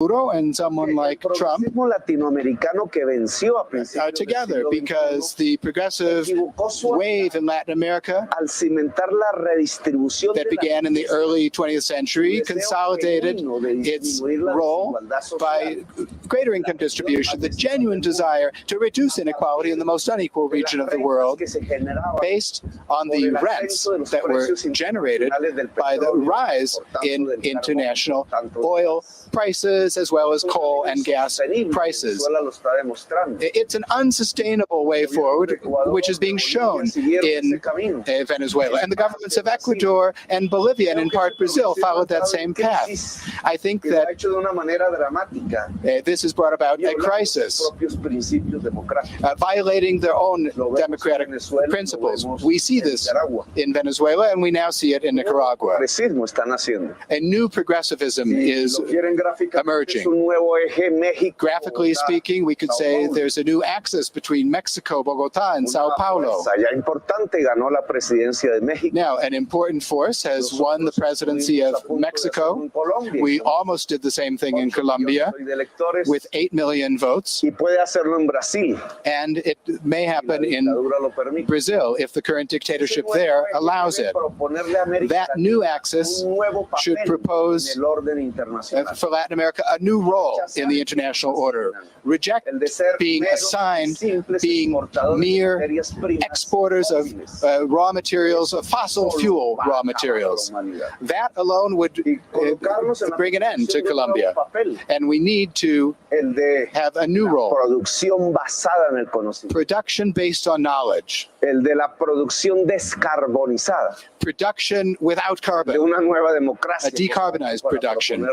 and someone like Trump together, because the progressive wave in Latin America that began in the early 20th century consolidated its role by greater income distribution, the genuine desire to reduce inequality in the most unequal region of the world, based on the rents that were generated by the rise in international oil prices as well as coal and gas prices. It's an unsustainable way forward, which is being shown in Venezuela. And the governments of Ecuador and Bolivia, and in part Brazil, followed that same path. I think that this has brought about a crisis, violating their own democratic principles. We see this in Venezuela, and we now see it in Nicaragua. A new progressivism is emerging. Graphically speaking, we could say there's a new axis between Mexico, Bogota, and Sao Paulo. Now, an important force has won the presidency of Mexico. We almost did the same thing in Colombia with 8 million votes. And it may happen in Brazil if the current dictatorship there allows it. That new axis should propose for Latin America a new role in the international order. Reject being assigned being mere exporters of raw materials, of fossil fuel raw materials. That alone would bring an end to Colombia. And we need to have a new role. Production based on knowledge. Production without carbon. A decarbonized production.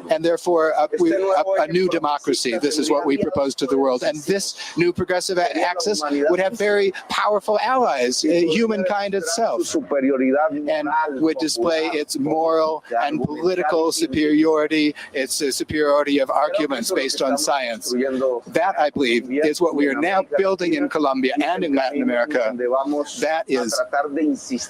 And therefore, a new democracy. This is what we propose to the world. And this new progressive axis would have very powerful allies, humankind itself, and would display its moral and political superiority, its superiority of arguments based on science. That, I believe, is what we are now building in Colombia and in Latin America. That is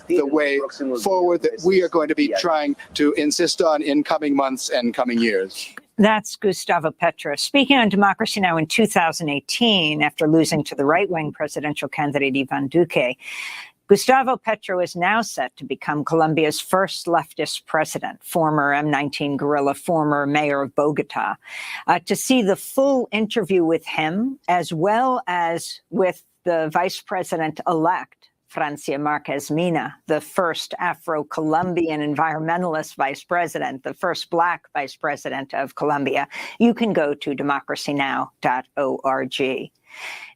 the way forward that we are going to be trying to insist on in coming months and coming years. That's Gustavo Petro speaking on Democracy Now! In 2018 after losing to the right-wing presidential candidate Ivan Duque. Gustavo Petro is now set to become Colombia's first leftist president, former M19 guerrilla, former mayor of Bogota. To see the full interview with him, as well as with the vice president-elect, Francia Marquez Mina, the first Afro-Colombian environmentalist vice president, the first Black vice president of Colombia, you can go to democracynow.org.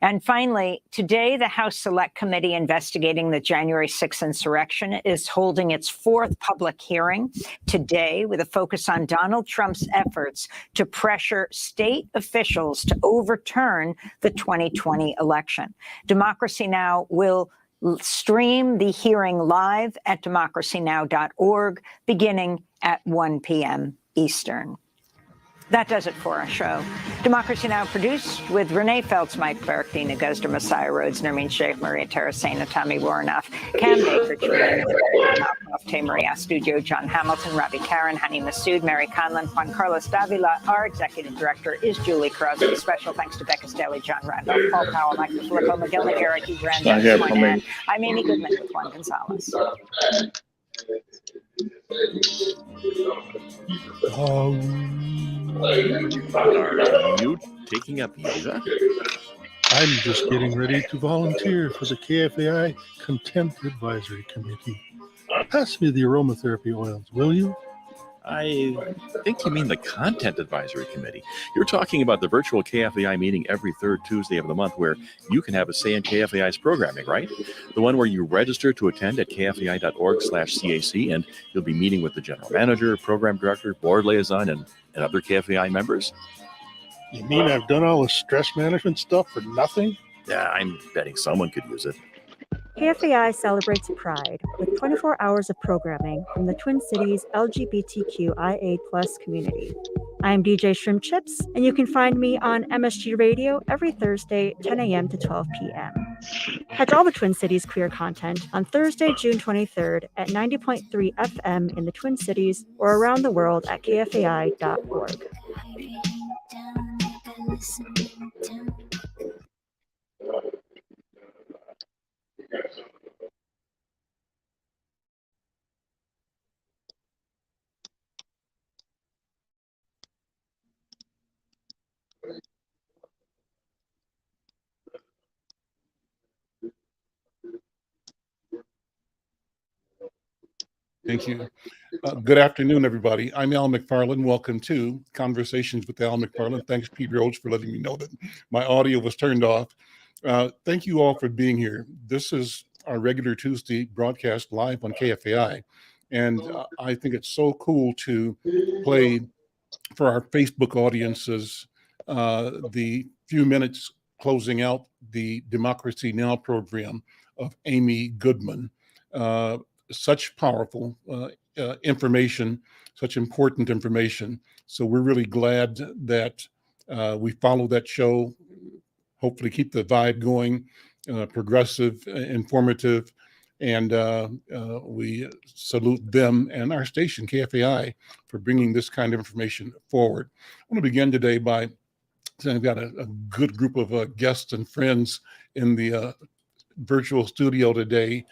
And finally, today, the House Select Committee investigating the January 6th insurrection is holding its fourth public hearing today with a focus on Donald Trump's efforts to pressure state officials to overturn the 2020 election. Democracy Now! Will stream the hearing live at democracynow.org beginning at 1 p.m. Eastern. That does it for our show. Democracy Now! Produced with Renee Feltz, Mike Burke, Dina Guzder, Messiah Rhodes, Nermeen Sheikh, Maria Terracena, Tommy Warnoff, Cam Baker, Maria Studio, John Hamilton, Ravi Karen, Hani Masood, Mary Conlon, Juan Carlos Davila. Our executive director is Julie Crosby. Special thanks to Becca Staley, John Randolph, Paul Powell, Michael Filippo, Miguel Nagara, Hugh Brandon. I'm Amy Goodman with Juan Gonzalez. Are you taking up yoga? I'm just getting ready to volunteer for the KFAI Content Advisory Committee. Pass me the aromatherapy oils, will you? I think you mean the Content Advisory Committee. You're talking about the virtual KFAI meeting every third Tuesday of the month where you can have a say in KFAI's programming, right? The one where you register to attend at kfai.org/CAC, and you'll be meeting with the general manager, program director, board liaison, and other KFAI members. You mean I've done all the stress management stuff for nothing? Yeah, I'm betting someone could use it. KFAI celebrates Pride with 24 hours of programming from the Twin Cities LGBTQIA+ community. I'm DJ Shrimp Chips, and you can find me on MSG Radio every Thursday, 10 a.m. to 12 p.m. Catch all the Twin Cities queer content on Thursday, June 23rd at 90.3 FM in the Twin Cities or around the world at kfai.org. Thank you. Good afternoon, everybody. I'm Al McFarlane. Welcome to Conversations with Al McFarlane. Thanks, Pete Rhodes, for letting me know that my audio was turned off. Thank you all for being here. This is our regular Tuesday broadcast live on KFAI. And I think it's so cool to play for our Facebook audiences the few minutes closing out the Democracy Now! Program of Amy Goodman. Such powerful information, such important information. So we're really glad that we follow that show, hopefully keep the vibe going, progressive, informative, and we salute them and our station, KFAI, for bringing this kind of information forward. I want to begin today by saying I've got a good group of guests and friends in the virtual studio today.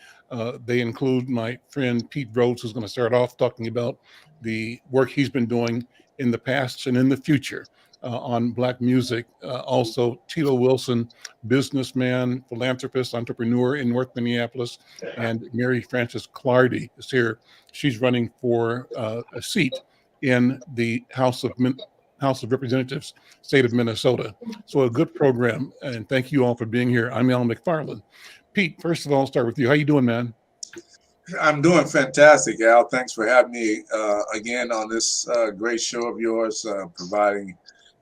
They include my friend Pete Rhodes, who's going to start off talking about the work he's been doing in the past and in the future on Black music. Also, Tito Wilson, businessman, philanthropist, entrepreneur in North Minneapolis, and Mary Frances Clardy is here. She's running for a seat in the House of Representatives, state of Minnesota. So a good program, and thank you all for being here. I'm Al McFarlane. Pete, first of all, I'll start with you. How you doing, man? I'm doing fantastic, Al. Thanks for having me again on this great show of yours, providing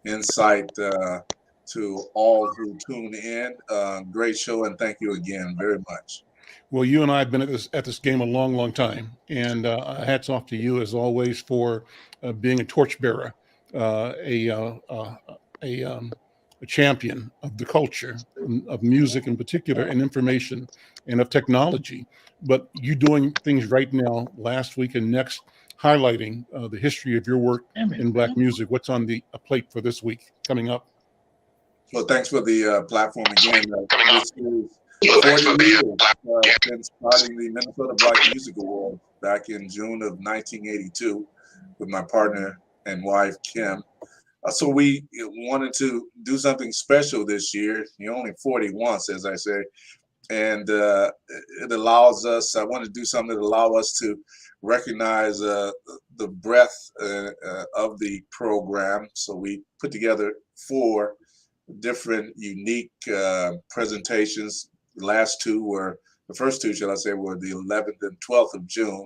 insight to all who tune in. Great show, and thank you again very much. Well, you and I have been at this game a long, long time, and hats off to you as always for being a torchbearer, a champion of the culture, of music in particular, and information, and of technology. But you doing things right now, last week and next, highlighting the history of your work in Black music. What's on the plate for this week coming up? Well, thanks for the platform again. This is 40 years been starting the Minnesota Black Music Award back in June of 1982 with my partner and wife, Kim. So we wanted to do something special this year. You're only 40 once, as I say. And it allows us, I want to do something that allows us to recognize the breadth of the program. So we put together 4 different unique presentations. The first two, shall I say, were the 11th and 12th of June,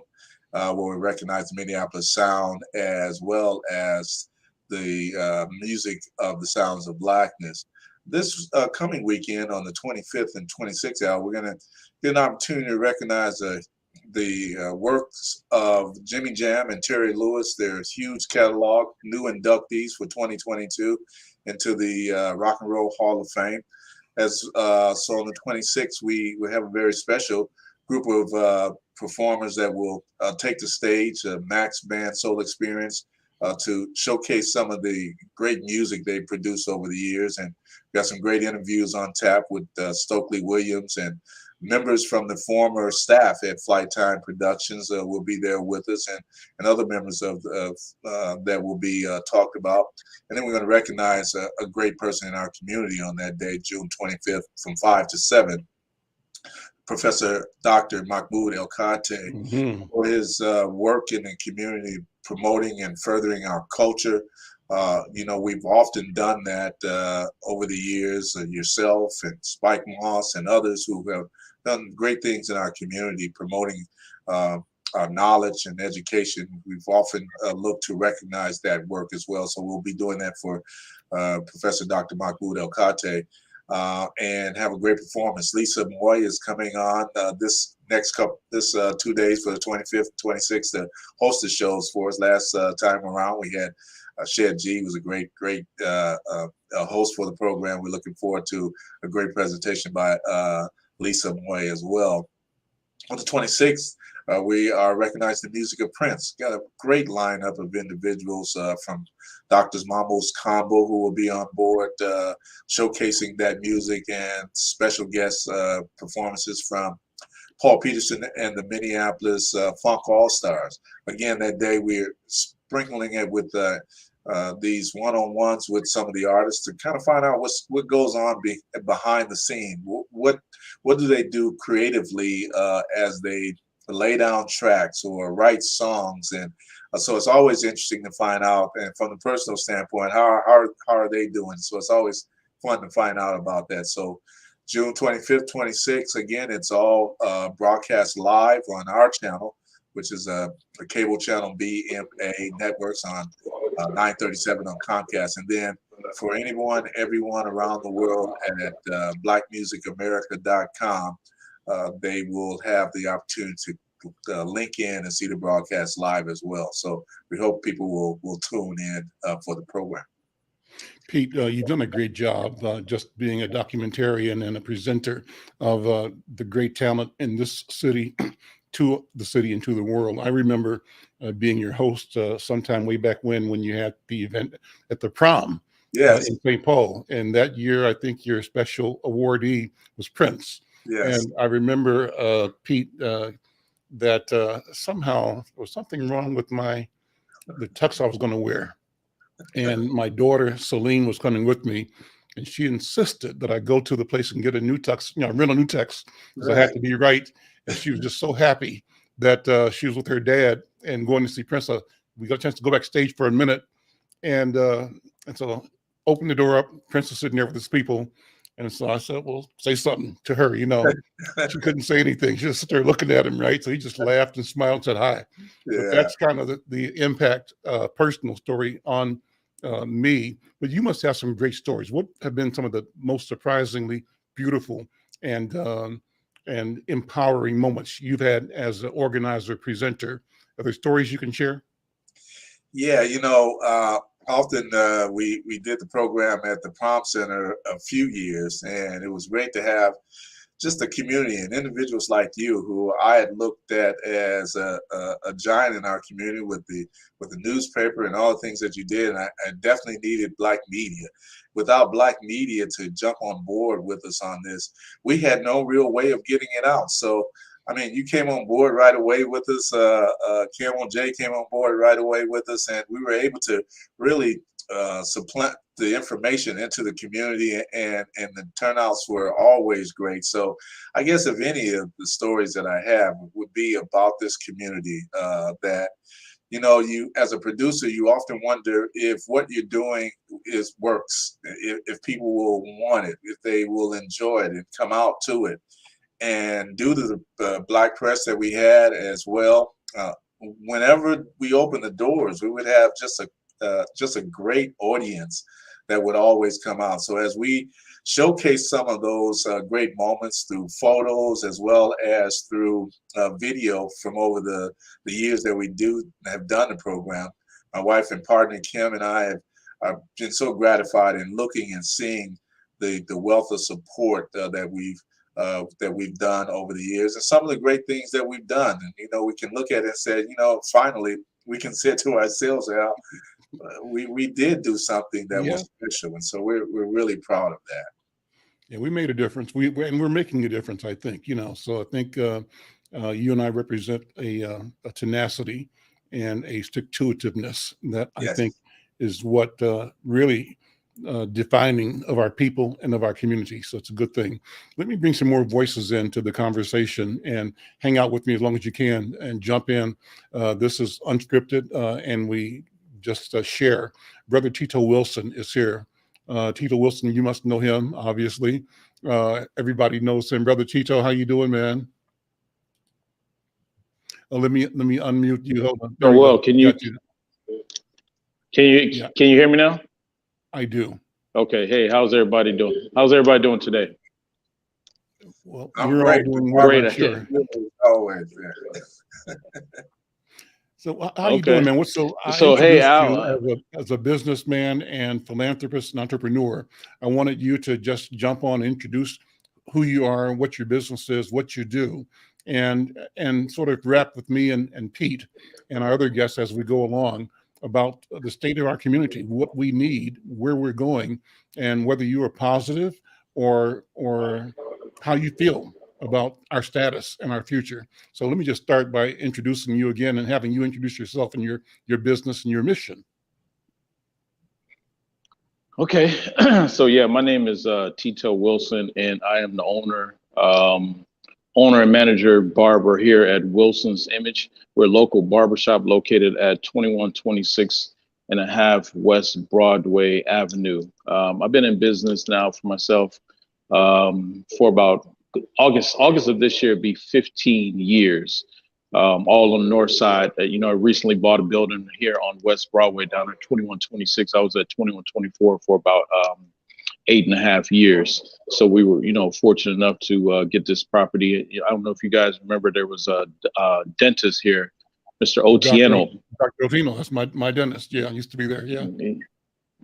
where we recognized the Minneapolis Sound as well as the music of the sounds of Blackness. This coming weekend on the 25th and 26th, we're going to get an opportunity to recognize the works of Jimmy Jam and Terry Lewis, their huge catalog, new inductees for 2022 into the Rock and Roll Hall of Fame. So on the 26th, we have a very special group of performers that will take the stage, Max Band Soul Experience, to showcase some of the great music they produced over the years. And we got some great interviews on tap with Stokely Williams, and members from the former staff at Flight Time Productions will be there with us, and other members of that will be talked about. And then we're going to recognize a great person in our community on that day, June 25th, from 5 to 7. Professor Dr. Mahmoud El-Khateh, for his work in the community, promoting and furthering our culture. We've often done that over the years, yourself and Spike Moss and others who have done great things in our community, promoting our knowledge and education. We've often looked to recognize that work as well. So we'll be doing that for Professor Dr. Mahmoud El-Khateh. And have a great performance. Lisa Moy is coming on this 2 days for the 25th, 26th to host the shows for us. Last time around, we had Shed G, who was a great host for the program. We're looking forward to a great presentation by Lisa Moy as well. On the 26th, We are recognizing the music of Prince. Got a great lineup of individuals from Doctors Mamo's Combo, who will be on board showcasing that music, and special guest performances from Paul Peterson and the Minneapolis Funk All-Stars. Again, that day we're sprinkling it with these one-on-ones with some of the artists to kind of find out what goes on behind the scene. What do they do creatively as they lay down tracks or write songs? And so it's always interesting to find out, and from the personal standpoint, how are they doing? So it's always fun to find out about that. So June 25th, 26th, again, it's all broadcast live on our channel, which is a cable channel BMA Networks on 937 on Comcast. And then for everyone around the world at blackmusicamerica.com, they will have the opportunity to link in and see the broadcast live as well. So we hope people will tune in for the program. Pete, you've done a great job just being a documentarian and a presenter of the great talent in this city to the city and to the world. I remember being your host sometime way back when you had the event at the prom in St. Paul. And that year, I think your special awardee was Prince. Yes. And I remember, Pete, that somehow there was something wrong with the tux I was going to wear. And my daughter, Celine, was coming with me, and she insisted that I go to the place and get a new tux, rent a new tux, because I had to be right. And she was just so happy that she was with her dad and going to see Prince. We got a chance to go backstage for a minute. And so opened the door up. Prince was sitting there with his people. And so I said, well, say something to her, She couldn't say anything. She just stood there looking at him, right? So he just laughed and smiled and said hi. Yeah. But that's kind of the impact, personal story on me. But you must have some great stories. What have been some of the most surprisingly beautiful and empowering moments you've had as an organizer, presenter? Are there stories you can share? Yeah, often we did the program at the Prom Center a few years, and it was great to have just a community and individuals like you, who I had looked at as a giant in our community with the newspaper and all the things that you did. And I definitely needed Black media. Without Black media to jump on board with us on this, we had no real way of getting it out. So, you came on board right away with us. Cameron J came on board right away with us, and we were able to really supplant the information into the community, and the turnouts were always great. So I guess if any of the stories that I have would be about this community, that you as a producer, you often wonder if what you're doing works, if people will want it, if they will enjoy it and come out to it. And due to the Black press that we had as well, whenever we opened the doors, we would have just a great audience that would always come out. So as we showcase some of those great moments through photos as well as through video from over the years that we have done the program, my wife and partner Kim and I have been so gratified in looking and seeing the wealth of support that we've done over the years, and some of the great things that we've done. And we can look at it and say, finally we can say to ourselves, we did do something that was special, and so we're really proud of that. Yeah, we made a difference. We're making a difference, I think. So I think you and I represent a tenacity and a stick-to-itiveness that I think is what really defining of our people and of our community. So it's a good thing. Let me bring some more voices into the conversation, and hang out with me as long as you can and jump in. This is unscripted, and we just share. Brother Tito Wilson is here. Tito Wilson, you must know him, obviously. Everybody knows him. Brother Tito, how you doing, man? Let me unmute you. Hold on. Oh, well, can you hear me now? I do. Okay. Hey, how's everybody doing? How's everybody doing today? Well, you're all doing well, great. I'm sure. Always. So how you doing, man? Hey, Al, as a businessman and philanthropist and entrepreneur, I wanted you to just jump on and introduce who you are, what your business is, what you do, and sort of wrap with me and Pete and our other guests as we go along about the state of our community, what we need, where we're going, and whether you are positive or how you feel about our status and our future. So let me just start by introducing you again and having you introduce yourself and your business and your mission. Okay, so yeah, my name is Tito Wilson, and I am the owner and manager barber here at Wilson's Image. We're a local barbershop located at 2126.5 West Broadway Avenue. I've been in business now for myself for about August of this year, be 15 years, all on the north side. I recently bought a building here on West Broadway down at 2126. I was at 2124 for about 8.5 years. So we were, fortunate enough to get this property. I don't know if you guys remember, there was a dentist here, Mr. Otieno. Dr. Otieno, that's my dentist. Yeah, I used to be there. Yeah.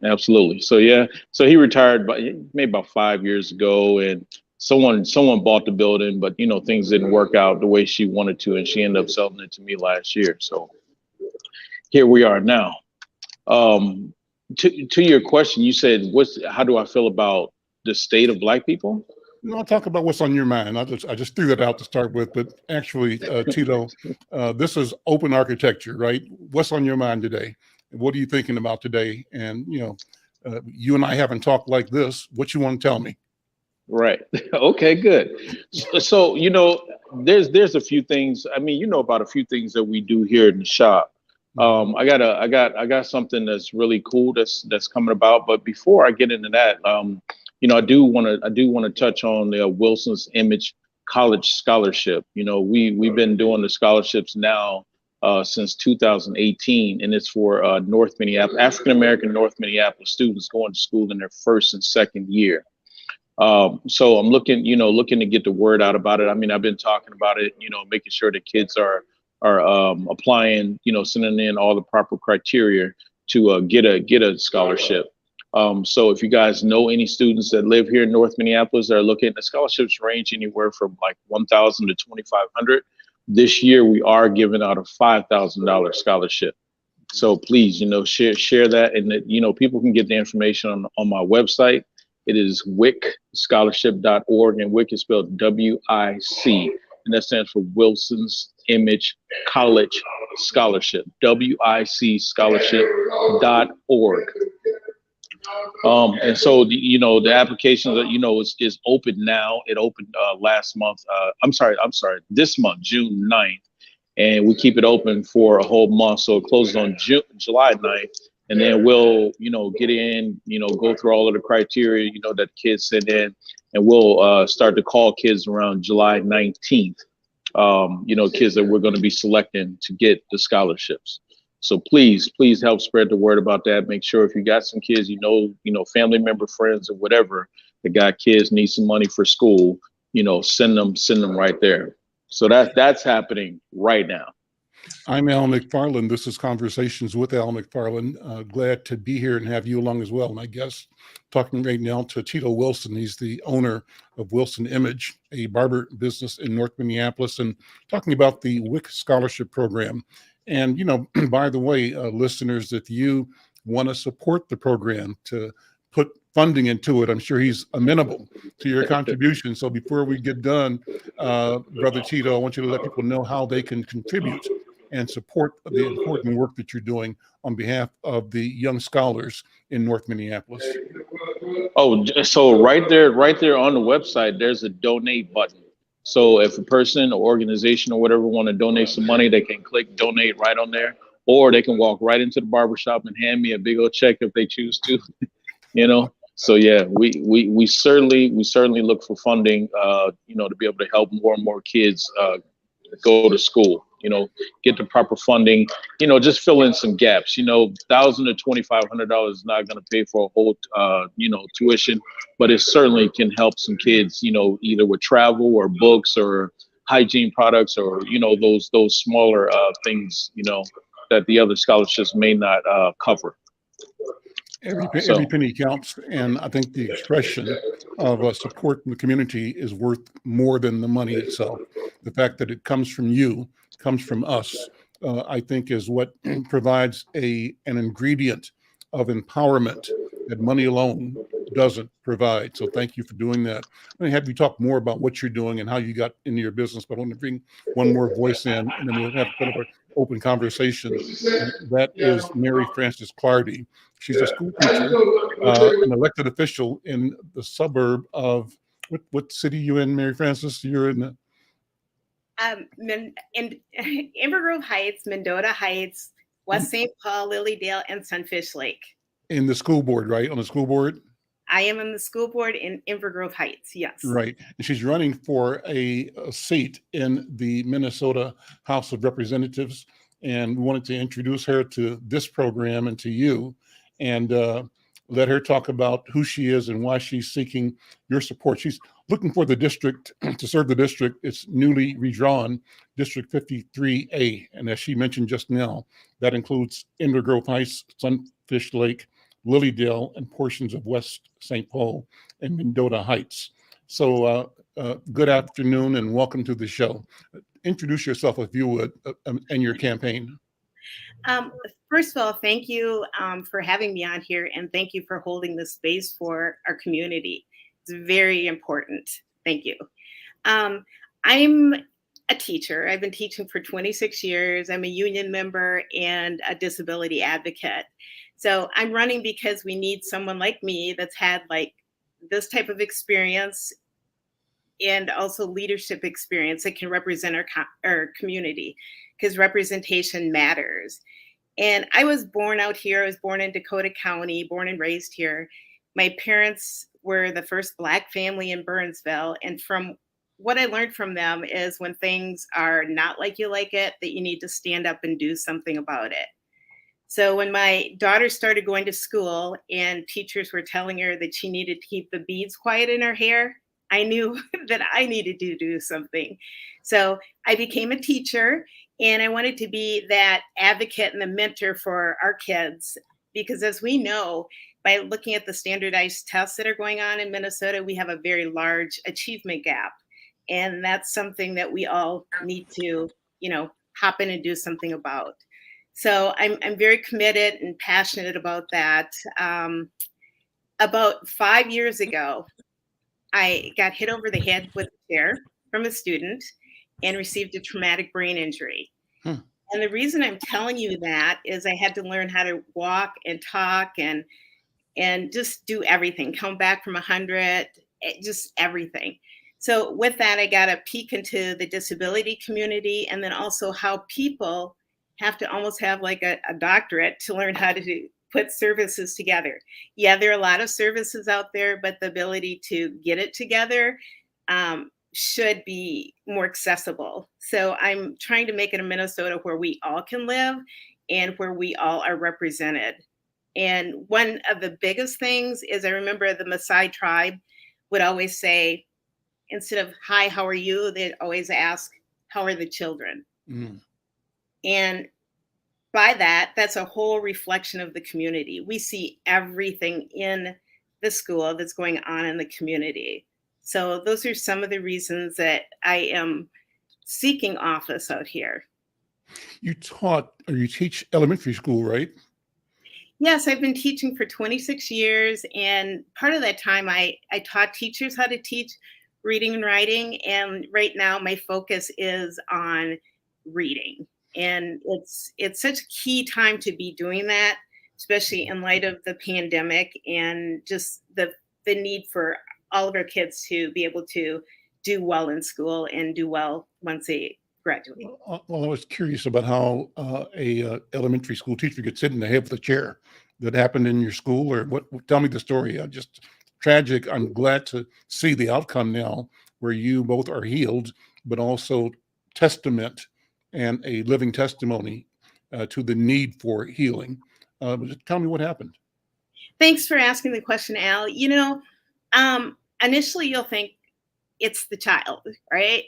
Absolutely. So yeah, so he retired maybe about 5 years ago, and someone bought the building, but things didn't work out the way she wanted to, and she ended up selling it to me last year. So here we are now. To your question, you said, how do I feel about the state of Black people? No, I'll talk about what's on your mind. I just threw that out to start with, but actually, Tito, this is open architecture, right? What's on your mind today? What are you thinking about today? And you and I haven't talked like this. What you want to tell me? Right. Okay, good. So there's a few things. I mean, about a few things that we do here in the shop. I got something that's really cool that's coming about. But before I get into that, I do want to touch on the Wilson's Image College Scholarship. We've been doing the scholarships now since 2018, and it's for North Minneapolis, African American North Minneapolis students going to school in their first and second year. So I'm looking to get the word out about it. I mean, I've been talking about it, making sure the kids are applying, sending in all the proper criteria to get a scholarship. So if you guys know any students that live here in North Minneapolis that are looking, the scholarships range anywhere from like $1,000 to $2,500. This year we are giving out a $5,000 scholarship. So please, share that, and that, people can get the information on my website. It is wicscholarship.org, and WIC is spelled WIC, and that stands for Wilson's Image College Scholarship, wicscholarship.org. And so the application that is open now. It opened last month. This month, June 9th, and we keep it open for a whole month. So it closes on July 9th, and then we'll get in, go through all of the criteria that kids send in, and we'll start to call kids around July 19th. Kids that we're going to be selecting to get the scholarships. So please help spread the word about that. Make sure if you got some kids, family member, friends, or whatever, that got kids, need some money for school, send them right there. So that's happening right now. I'm Al McFarlane. This is Conversations with Al McFarlane. Glad to be here and have you along as well. My guest talking right now to Tito Wilson. He's the owner of Wilson Image, a barber business in North Minneapolis, and talking about the WIC Scholarship Program. And, by the way, listeners, if you want to support the program to put funding into it, I'm sure he's amenable to your contribution. So before we get done, Brother Tito, I want you to let people know how they can contribute and support the important work that you're doing on behalf of the young scholars in North Minneapolis. Oh, so right there on the website, there's a donate button. So if a person or organization or whatever want to donate some money, they can click donate right on there, or they can walk right into the barbershop and hand me a big old check if they choose to, So yeah, we certainly look for funding, to be able to help more and more kids go to school, get the proper funding, just fill in some gaps. $1,000 to $2,500 is not going to pay for a whole, tuition, but it certainly can help some kids, either with travel or books or hygiene products or, those smaller things, that the other scholarships may not cover. Every penny counts, and I think the expression of support from the community is worth more than the money itself. the fact that it comes from you, comes from us, I think is what provides an ingredient of empowerment that money alone doesn't provide. So thank you for doing that. I'm going to have you talk more about what you're doing and how you got into your business, but I want to bring one more voice in, and then we'll have kind of an open conversation. And that is Mary Frances Clardy. She's a school teacher, an elected official in the suburb of, what city you in, Mary Frances? You're in in Amber Grove Heights, Mendota Heights, West St. Paul, Lilydale, and Sunfish Lake. in the school board, right? On the school board? I am on the school board in Amber Grove Heights, yes. Right. And she's running for a seat in the Minnesota House of Representatives. And we wanted to introduce her to this program and to you, and let her talk about who she is and why she's seeking your support. She's looking for the district to serve the district. It's newly redrawn, District 53A. And as she mentioned just now, that includes Amber Grove Heights, Sunfish Lake, Lilydale, and portions of West St. Paul and Mendota Heights. So good afternoon and welcome to the show. Introduce yourself, if you would, and your campaign. First of all, thank you for having me on here, and thank you for holding this space for our community. It's very important. Thank you. I'm a teacher. I've been teaching for 26 years. I'm a union member and a disability advocate. So I'm running because we need someone like me that's had like this type of experience and also leadership experience that can represent our community, because representation matters. And I was born out here. I was born in Dakota County, born and raised here. My parents were the first Black family in Burnsville. And from what I learned from them is when things are not like you like it, that you need to stand up and do something about it. So when my daughter started going to school and teachers were telling her that she needed to keep the beads quiet in her hair, I knew that I needed to do something. So I became a teacher, and I wanted to be that advocate and the mentor for our kids, because as we know, by looking at the standardized tests that are going on in Minnesota, we have a very large achievement gap. And that's something that we all need to, hop in and do something about. So I'm very committed and passionate about that. About 5 years ago, I got hit over the head with a chair from a student and received a traumatic brain injury. And the reason I'm telling you that is I had to learn how to walk and talk and just do everything, come back from 100, just everything. So with that, I got a peek into the disability community, and then also how people have to almost have like a doctorate to learn how to put services together. Yeah, there are a lot of services out there, but the ability to get it together should be more accessible. So I'm trying to make it a Minnesota where we all can live and where we all are represented. And one of the biggest things is I remember the Maasai tribe would always say, instead of, hi, how are you? They'd always ask, how are the children? And by that, that's a whole reflection of the community. We see everything in the school that's going on in the community. So those are some of the reasons that I am seeking office out here. You teach elementary school, right? Yes, I've been teaching for 26 years. And part of that time, I taught teachers how to teach reading and writing. And right now, my focus is on reading. And it's such a key time to be doing that, especially in light of the pandemic and just the need for all of our kids to be able to do well in school and do well once they graduate. Well, I was curious about how a elementary school teacher gets hit in the head with a chair. That happened in your school, or what? Tell me the story. Just tragic. I'm glad to see the outcome now, where you both are healed, but also testament and a living testimony to the need for healing. Just tell me what happened. Thanks for asking the question, Al. Initially you'll think it's the child, right?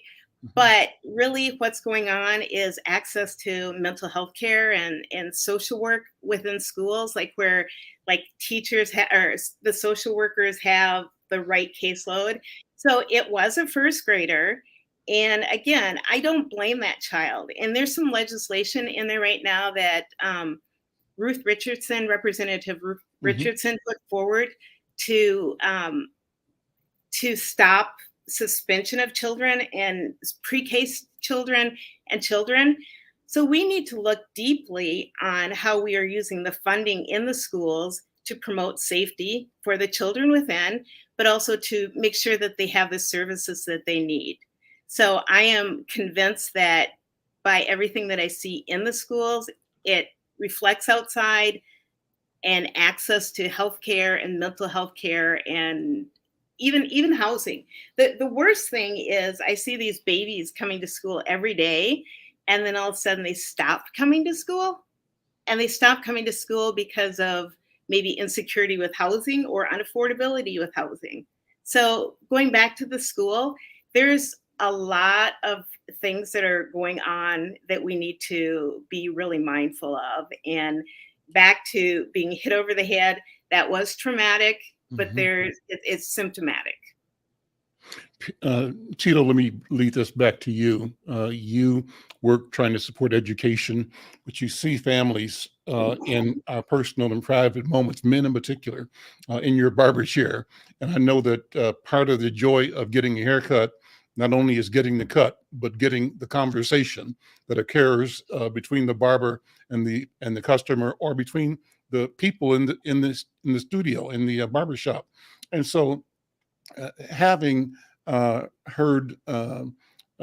But really what's going on is access to mental health care and social work within schools, like where like teachers or the social workers have the right caseload. So it was a first grader, And again, I don't blame that child. And there's some legislation in there right now that Representative Ruth Richardson put forward to stop suspension of children and pre-K children and children. So we need to look deeply on how we are using the funding in the schools to promote safety for the children within, but also to make sure that they have the services that they need. So I am convinced that by everything that I see in the schools, it reflects outside, and access to healthcare and mental health care and even housing. The worst thing is I see these babies coming to school every day, and then all of a sudden they stop coming to school. And they stop coming to school because of maybe insecurity with housing or unaffordability with housing. So going back to the school, there's a lot of things that are going on that we need to be really mindful of. And back to being hit over the head, that was traumatic, but it's symptomatic. Tito, let me lead this back to you. You work trying to support education, but you see families in our personal and private moments, men in particular, in your barber chair. And I know that part of the joy of getting a haircut not only is getting the cut, but getting the conversation that occurs between the barber and the customer, or between the people in the studio, in the barber shop. And so having heard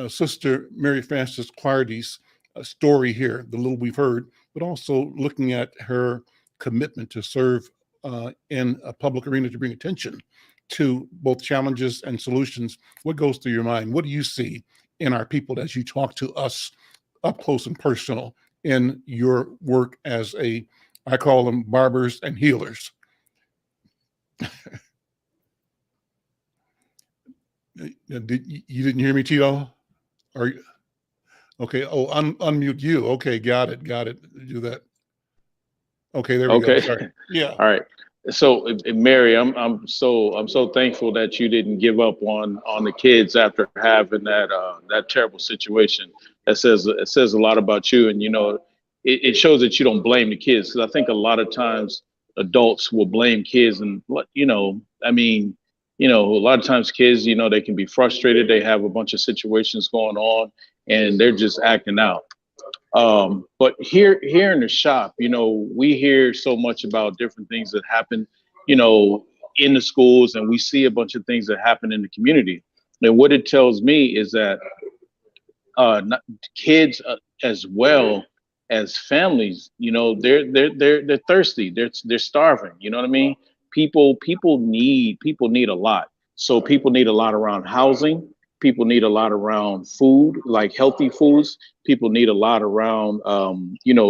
Sister Mary Frances Clardy's story here, the little we've heard, but also looking at her commitment to serve in a public arena to bring attention to both challenges and solutions, what goes through your mind? What do you see in our people as you talk to us up close and personal in your work as I call them barbers and healers? You didn't hear me, Tito? Okay. Oh, unmute you. Okay, got it. Do that. Okay, there we go. Sorry. Yeah. All right. So, Mary, I'm so thankful that you didn't give up on the kids after having that terrible situation. It says a lot about you, and it shows that you don't blame the kids. Because I think a lot of times adults will blame kids, and a lot of times kids, they can be frustrated. They have a bunch of situations going on, and they're just acting out. But here in the shop, we hear so much about different things that happen, in the schools, and we see a bunch of things that happen in the community. And what it tells me is that kids as well as families, they're thirsty, they're starving. You know what I mean? People need a lot. So people need a lot around housing. People need a lot around food, like healthy foods. People need a lot around,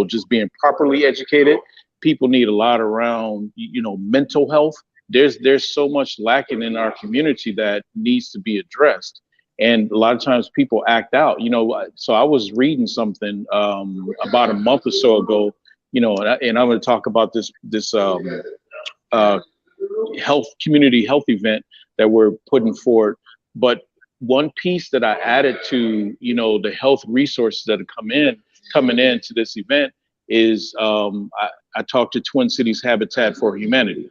just being properly educated. People need a lot around, mental health. There's so much lacking in our community that needs to be addressed. And a lot of times people act out, so I was reading something about a month or so ago, and I'm going to talk about this community health event that we're putting forward. But one piece that I added to, the health resources that are coming into this event is I talked to Twin Cities Habitat for Humanity.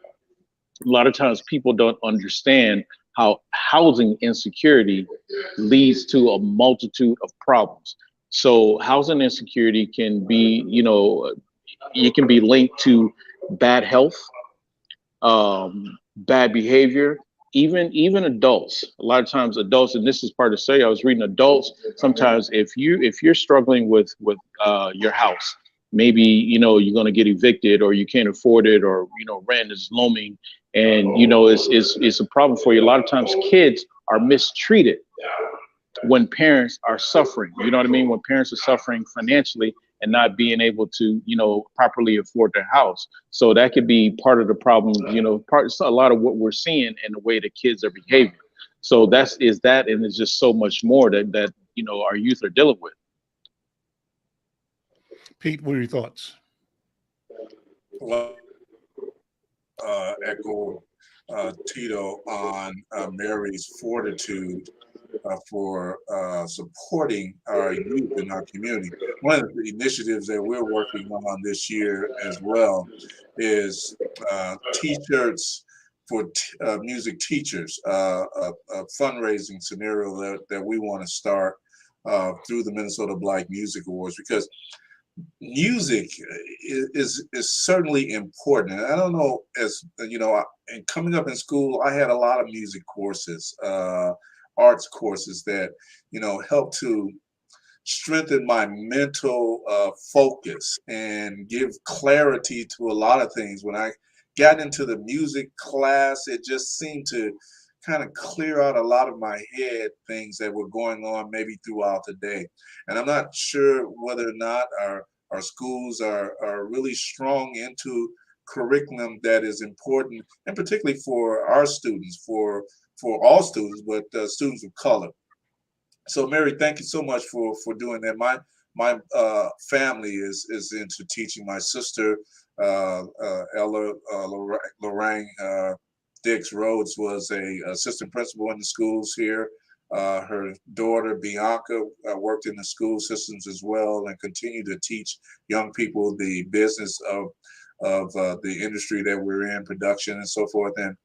A lot of times people don't understand how housing insecurity leads to a multitude of problems. So housing insecurity can be, it can be linked to bad health, bad behavior, even adults. A lot of times adults, and this is part of the study I was reading, adults, sometimes if you're struggling with your house, maybe you're going to get evicted, or you can't afford it, or rent is looming, and it's a problem for you. A lot of times kids are mistreated when parents are suffering. You know what I mean? When parents are suffering financially and not being able to, properly afford their house. So that could be part of the problem, a lot of what we're seeing in the way that kids are behaving. So that, and it's just so much more that our youth are dealing with. Pete, what are your thoughts? Well, echo Tito on Mary's fortitude for supporting our youth in our community. One of the initiatives that we're working on this year as well is T-shirts for music teachers, a fundraising scenario that we want to start through the Minnesota Black Music Awards, because music is certainly important. And I don't know, as you know, and coming up in school, I had a lot of music courses, arts courses that, you know, help to strengthen my mental focus and give clarity to a lot of things. When I got into the music class, it just seemed to kind of clear out a lot of my head things that were going on maybe throughout the day. And I'm not sure whether or not our schools are really strong into curriculum that is important, and particularly for our students, for all students, but students of color. So Mary, thank you so much for doing that. My family is into teaching. My sister, Ella Lorraine Dix Rhodes, was a assistant principal in the schools here. Her daughter Bianca worked in the school systems as well, and continued to teach young people the business of the industry that we're in, production and so forth. And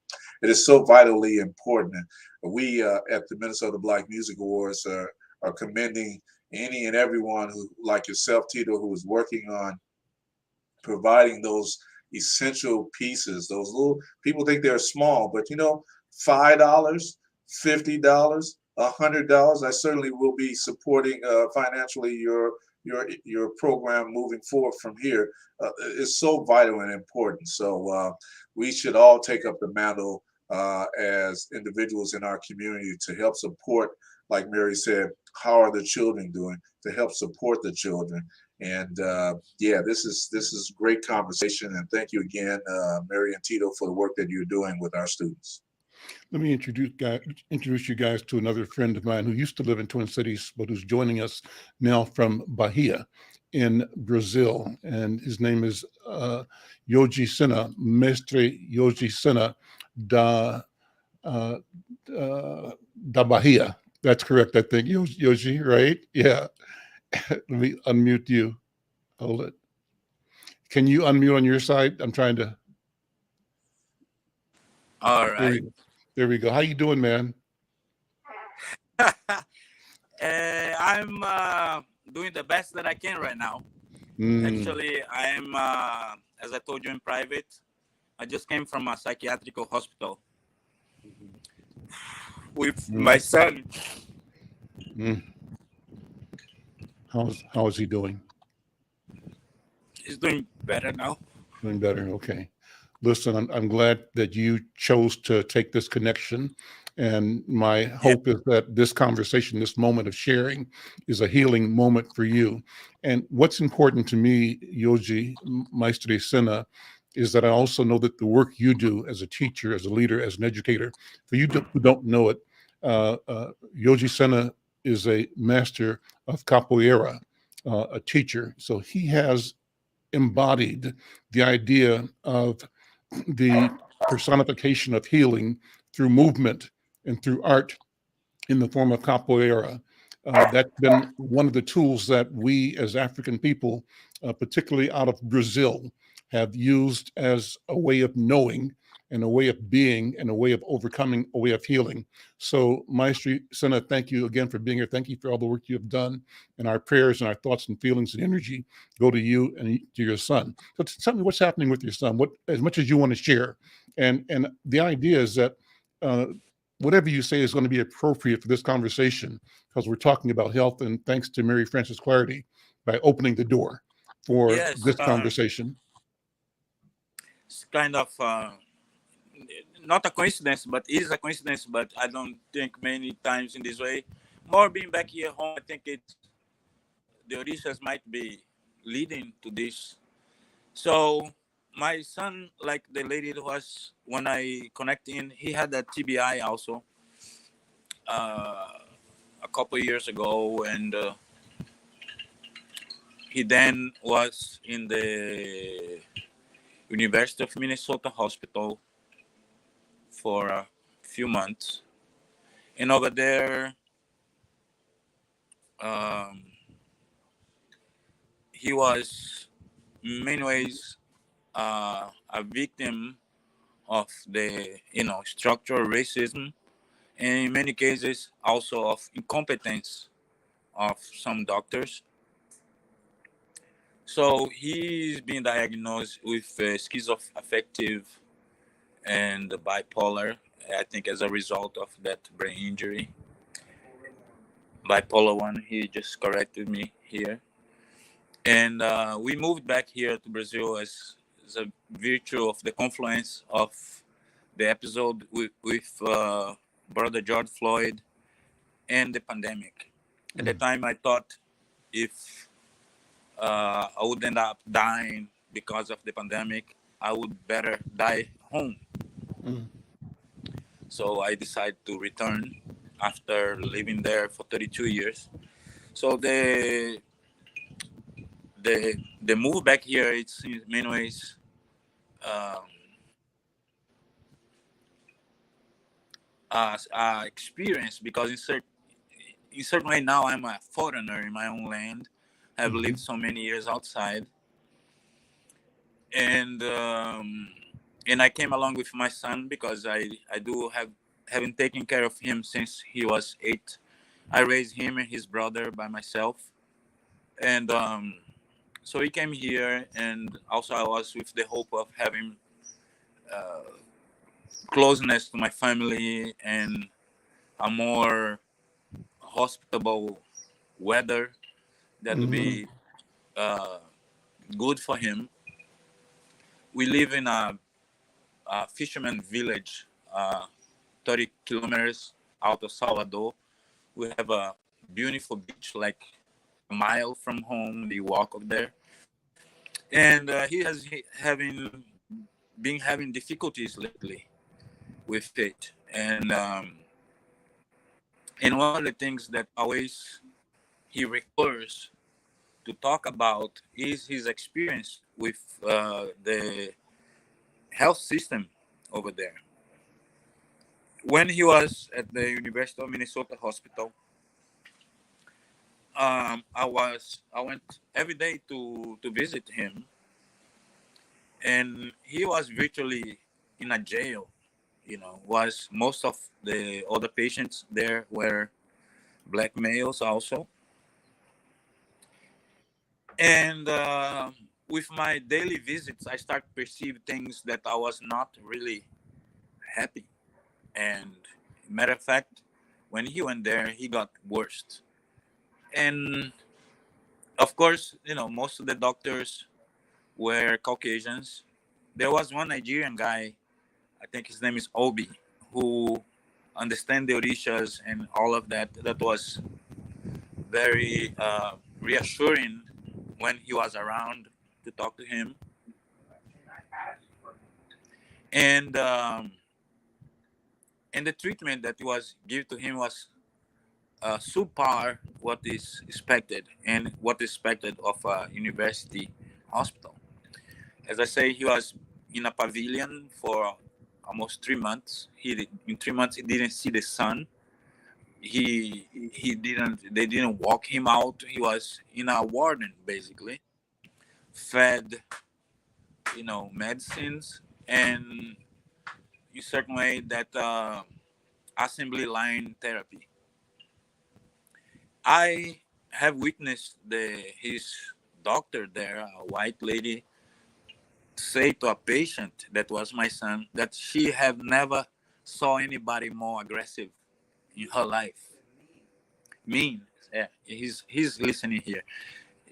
it is so vitally important. We at the Minnesota Black Music Awards are commending any and everyone who, like yourself, Tito, who is working on providing those essential pieces. Those little, people think they're small, but you know, $5, $50, $100. I certainly will be supporting financially your program moving forward from here. Is so vital and important. So we should all take up the mantle as individuals in our community to help support, like Mary said, how are the children doing, to help support the children. And yeah, this is great conversation. And thank you again, Mary and Tito, for the work that you're doing with our students. Let me introduce you guys to another friend of mine who used to live in Twin Cities, but who's joining us now from Bahia in Brazil. And his name is Yoji Sena, Mestre Yoji Sena da Bahia. That's correct, I think. Yoji, right? Yeah. Let me unmute you. Hold it. Can you unmute on your side? I'm trying to. All right. There we go. How you doing, man? I'm doing the best that I can right now. Actually, I'm, as I told you in private, I just came from a psychiatric hospital with my son. How is he doing? He's doing better now. Doing better. Okay. Listen, I'm glad that you chose to take this connection. And my hope is that this conversation, this moment of sharing, is a healing moment for you. And what's important to me, Yoji Maestre Sena, is that I also know that the work you do as a teacher, as a leader, as an educator, for you who don't know it, Yoji Sena is a master of capoeira, a teacher. So he has embodied the idea of the personification of healing through movement and through art in the form of capoeira. That's been one of the tools that we as African people, particularly out of Brazil, have used as a way of knowing and a way of being and a way of overcoming, a way of healing. So Maestro Sena, thank you again for being here. Thank you for all the work you have done. And our prayers and our thoughts and feelings and energy go to you and to your son. So tell me what's happening with your son, what, as much as you want to share. And the idea is that whatever you say is going to be appropriate for this conversation, because we're talking about health, and thanks to Mary Frances Clarity by opening the door for this conversation. It's kind of not a coincidence, but it is a coincidence, but I don't think many times in this way. More being back here home, I think it's the auditions might be leading to this. So my son, like the lady that was when I connect in, he had a TBI also a couple of years ago, and he then was in the University of Minnesota Hospital for a few months, and over there he was in many ways a victim of the structural racism, and in many cases also of incompetence of some doctors. So he's been diagnosed with schizoaffective and bipolar, I think, as a result of that brain injury. Bipolar 1, he just corrected me here. And we moved back here to Brazil as a virtue of the confluence of the episode with brother George Floyd and the pandemic. At the time, I thought if I would end up dying because of the pandemic, I would better die home. So I decided to return after living there for 32 years. So the move back here, it's in many ways experience, because in certain way now I'm a foreigner in my own land. I've lived so many years outside, and I came along with my son because I do having taken care of him since he was 8. I raised him and his brother by myself, and so he came here, and also I was with the hope of having closeness to my family and a more hospitable weather that would be good for him. We live in a fisherman village, 30 kilometers out of Salvador. We have a beautiful beach, like a mile from home. We walk up there, and he has been having difficulties lately with it, and one of the things that always he recurs to talk about is his experience with the health system over there. When he was at the University of Minnesota Hospital, I went every day to visit him, and he was virtually in a jail. Was most of the other patients there were black males also. And with my daily visits, I start to perceive things that I was not really happy. And matter of fact, when he went there, he got worse. And of course, most of the doctors were Caucasians. There was one Nigerian guy, I think his name is Obi, who understand the Orishas and all of that. That was very reassuring when he was around to talk to him. And the treatment that was given to him was subpar what is expected and what is expected of a university hospital. As I say, he was in a pavilion for almost 3 months. In 3 months he didn't see the sun. They didn't walk him out. He was in a warden, basically, fed medicines, and in certain way that assembly line therapy. I have witnessed his doctor there, a white lady, say to a patient that was my son that she have never saw anybody more aggressive in her life. Mean. Yeah, he's listening here.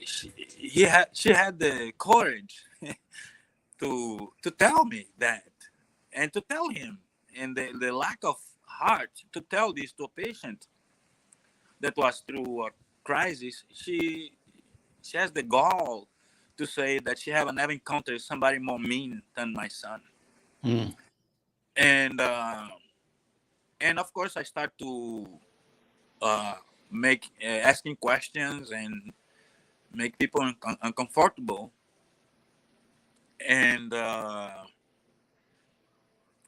She had the courage to tell me that, and to tell him, and the lack of heart to tell this to a patient that was through a crisis. She has the gall to say that she have never encountered somebody more mean than my son. And of course I start to make asking questions and make people uncomfortable, and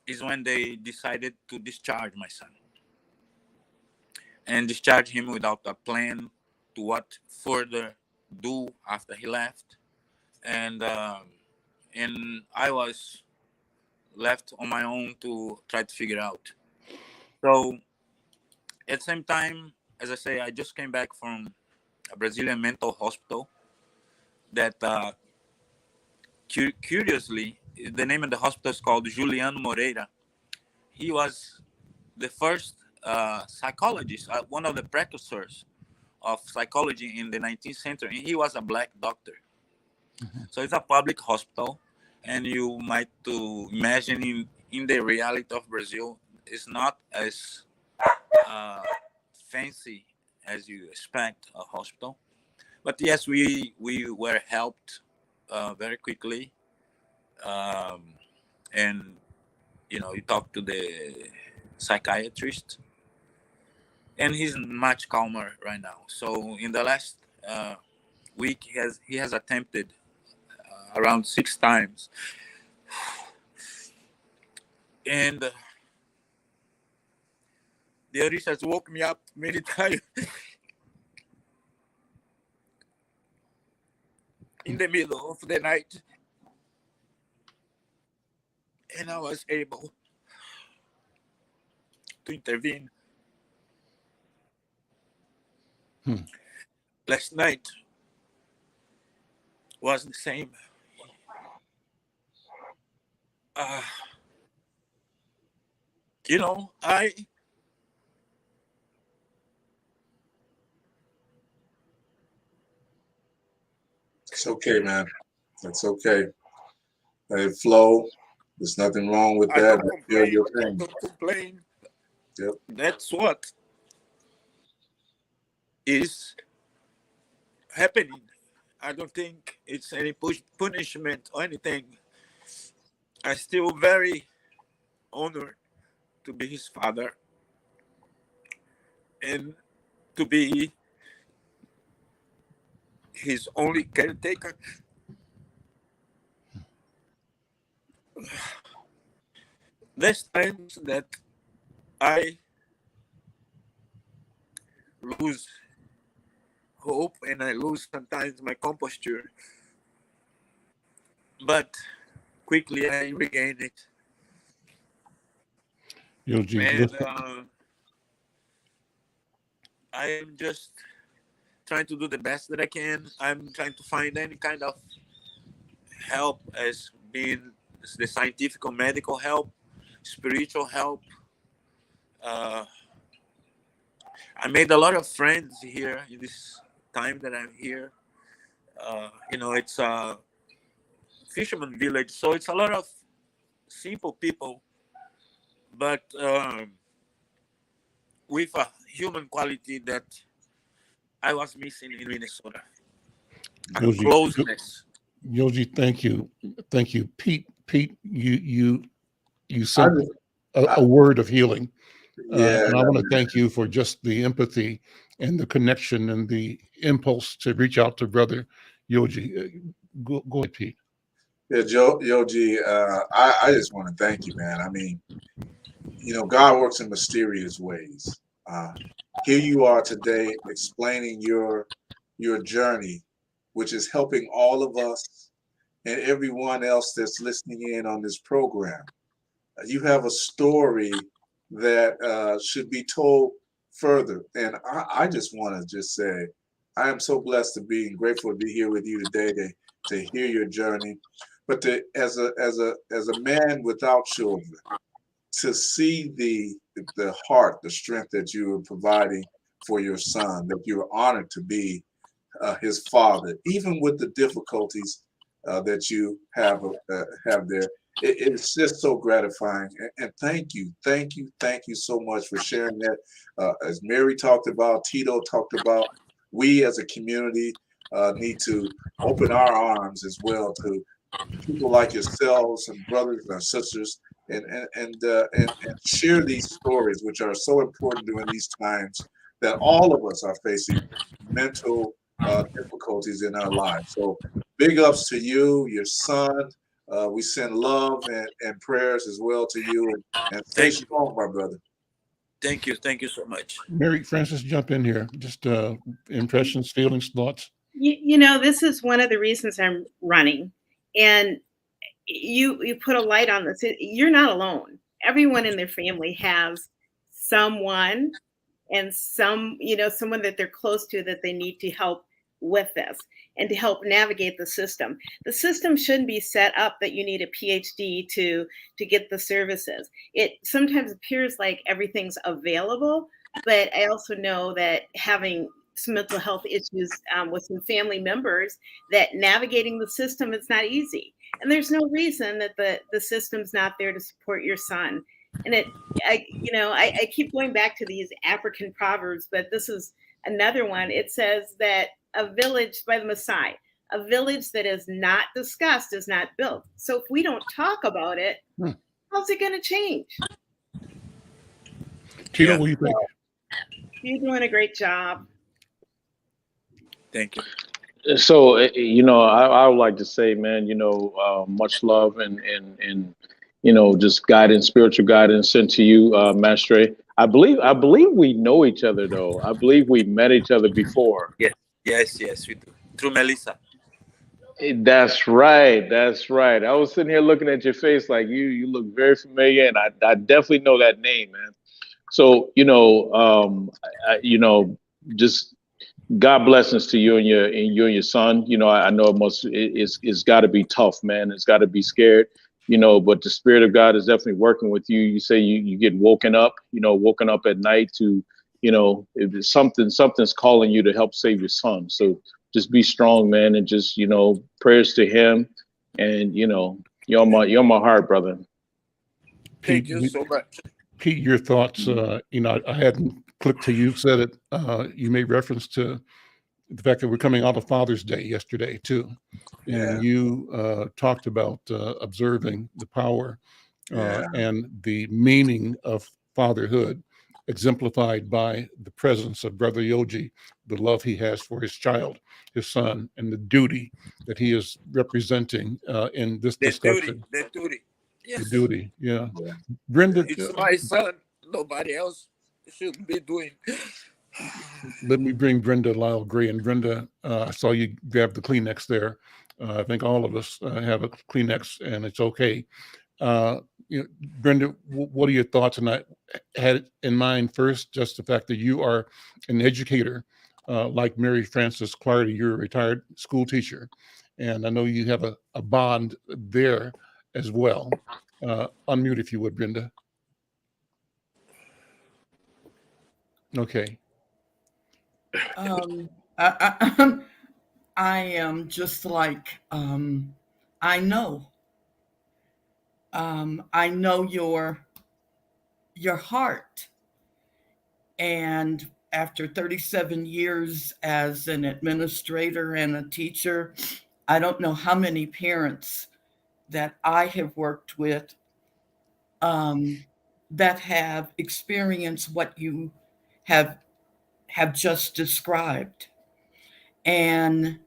is when they decided to discharge my son, and discharge him without a plan to what further do after he left, and I was left on my own to try to figure out. So at the same time, as I say, I just came back from a Brazilian mental hospital that curiously, the name of the hospital is called Juliano Moreira. He was the first psychologist, one of the precursors of psychology in the 19th century, and he was a black doctor. So it's a public hospital, and you might to imagine in the reality of Brazil, it's not as fancy as you expect a hospital. But yes, we were helped very quickly, and you talk to the psychiatrist, and he's much calmer right now. So in the last week, he has attempted around 6 times, and the Irish has woke me up many times in the middle of the night, and I was able to intervene. Last night was the same. It's okay, man. It's okay. Let it flow. There's nothing wrong with that. I don't complain. Yep. That's what is happening. I don't think it's any punishment or anything. I'm still very honored to be his father and to be his only caretaker. There's times that I lose hope and I lose sometimes my composure, but quickly I regain it. And I am just trying to do the best that I can. I'm trying to find any kind of help, as being the scientific or medical help, spiritual help. I made a lot of friends here in this time that I'm here. It's a fisherman village, so it's a lot of simple people, but with a human quality that I was missing in Minnesota. Closeness. Yoji, thank you. Pete, you sent a word of healing. And I want to thank you for just the empathy and the connection and the impulse to reach out to brother Yoji. Go ahead, Pete. Yeah, Yoji, I just want to thank you, man. I mean, God works in mysterious ways. Here you are today explaining your journey, which is helping all of us and everyone else that's listening in on this program. You have a story that should be told further. And I just want to just say, I am so blessed to be and grateful to be here with you today to hear your journey. But as a man without children, to see the heart, the strength that you are providing for your son, that you're honored to be his father, even with the difficulties that you have there. It's just so gratifying. And thank you so much for sharing that. As Mary talked about, Tito talked about, we as a community need to open our arms as well to people like yourselves and brothers and sisters, and share these stories, which are so important during these times that all of us are facing mental difficulties in our lives. So big ups to you, your son. We send love and prayers as well to you, and stay strong, my brother. Thank you so much. Mary Frances, jump in here. Just impressions, feelings, thoughts. You know, this is one of the reasons I'm running. And you put a light on this. You're not alone. Everyone in their family has someone and someone that they're close to that they need to help with this and to help navigate the system. The system shouldn't be set up that you need a PhD to get the services. It sometimes appears like everything's available, but I also know that having some mental health issues with some family members, that navigating the system is not easy. And there's no reason that the system's not there to support your son. And I keep going back to these African proverbs, but this is another one. It says that a village by the Maasai, a village that is not discussed is not built. So if we don't talk about it, how's it going to change? Tito, what do you think? You're doing a great job. Thank you. So, I would like to say, man, much love and just guidance, spiritual guidance into you, Mastre. I believe we know each other, though. I believe we met each other before. Yes, we do. Through Melissa. That's right. I was sitting here looking at your face like you look very familiar, and I definitely know that name, man. So, just God blessings to you and your son. I know it's got to be tough, man. It's got to be scared, but the Spirit of God is definitely working with you. You say you get woken up at night to, if something's calling you to help save your son. So just be strong, man, and just, prayers to him, and you're on my heart, brother. Thank you so much. Pete, your thoughts. I hadn't clicked till you said it. You made reference to the fact that we're coming out of Father's Day yesterday too, and you talked about observing the power and the meaning of fatherhood, exemplified by the presence of Brother Yogi, the love he has for his child, his son, and the duty that he is representing in this discussion. The duty. Yes. The duty, yeah. Brenda, it's my son. Nobody else should be doing. Let me bring Brenda Lyle Gray. And Brenda, I saw you grab the Kleenex there. I think all of us have a Kleenex, and it's okay. Brenda, what are your thoughts? And I had in mind first just the fact that you are an educator, like Mary Frances Clardy. You're a retired school teacher, and I know you have a bond there as well. Unmute if you would, Brenda. Okay. I am just like, I know your heart. And after 37 years as an administrator and a teacher, I don't know how many parents that I have worked with that have experienced what you have just described, and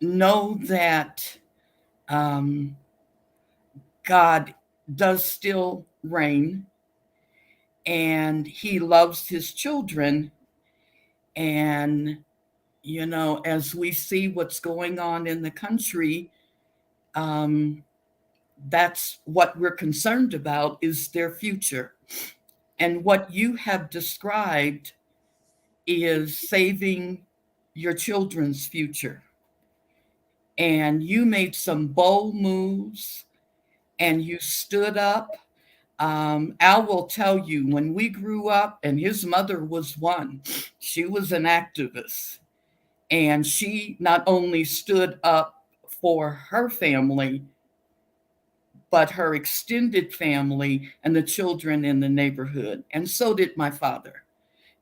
know that God does still reign, and he loves his children. And, as we see what's going on in the country, that's what we're concerned about, is their future. And what you have described is saving your children's future. And you made some bold moves, and you stood up. Al will tell you, when we grew up, and his mother was one, she was an activist. And she not only stood up for her family, but her extended family and the children in the neighborhood. And so did my father.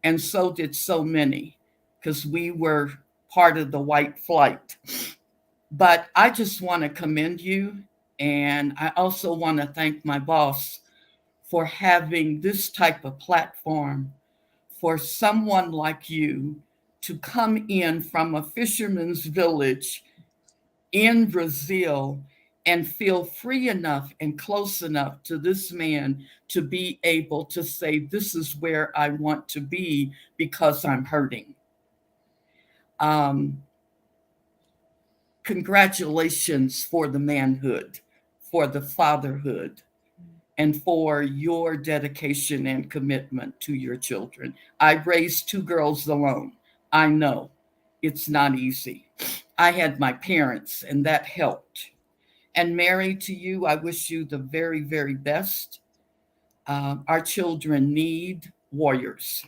And so did so many, because we were part of the white flight. But I just want to commend you. And I also want to thank my boss for having this type of platform for someone like you to come in from a fisherman's village in Brazil and feel free enough and close enough to this man to be able to say, this is where I want to be because I'm hurting. Congratulations for the manhood, for the fatherhood, and for your dedication and commitment to your children. I raised 2 girls alone. I know it's not easy. I had my parents, and that helped. And Mary, to you, I wish you the very, very best. Our children need warriors.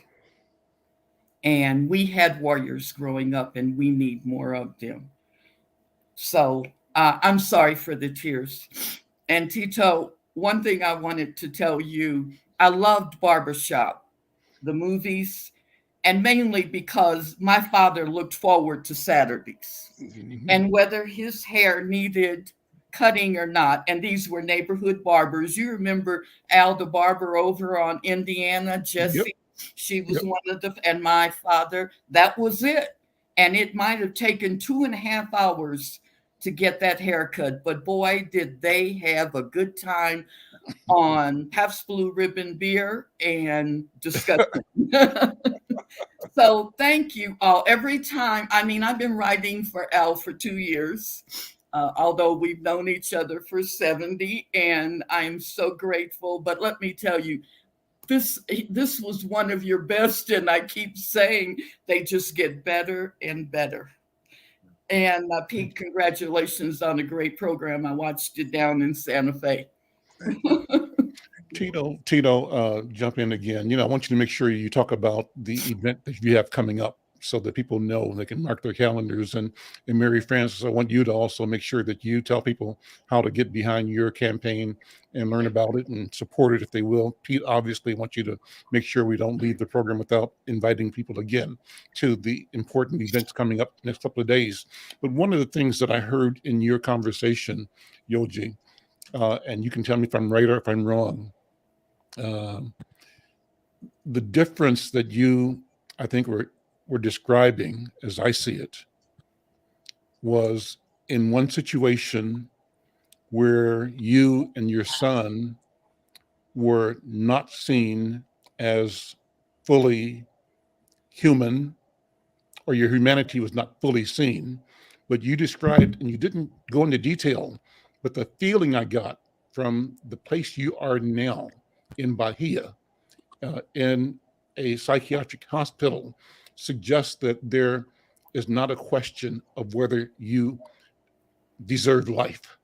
And we had warriors growing up, and we need more of them. So I'm sorry for the tears. And Tito, one thing I wanted to tell you, I loved Barbershop, the movies, and mainly because my father looked forward to Saturdays. And whether his hair needed cutting or not, and these were neighborhood barbers. You remember Al the barber over on Indiana, Jessie? Yep. She was one of the, and my father, that was it. And it might have taken 2.5 hours to get that haircut. But boy, did they have a good time on Pabst Blue Ribbon beer and discussion. So thank you all. Every time, I mean, I've been writing for Al for 2 years, although we've known each other for 70, and I'm so grateful. But let me tell you, this was one of your best, and I keep saying they just get better and better. And Pete, congratulations on a great program. I watched it down in Santa Fe. Tito, jump in again. I want you to make sure you talk about the event that you have coming up so that people know they can mark their calendars. And Mary Frances, I want you to also make sure that you tell people how to get behind your campaign and learn about it and support it if they will. Pete obviously wants you to make sure we don't leave the program without inviting people again to the important events coming up next couple of days. But one of the things that I heard in your conversation, Yoji, and you can tell me if I'm right or if I'm wrong, the difference that you, I think, were describing, as I see it, was in one situation where you and your son were not seen as fully human, or your humanity was not fully seen, but you described, and you didn't go into detail, but the feeling I got from the place you are now in Bahia, in a psychiatric hospital, suggests that there is not a question of whether you deserve life,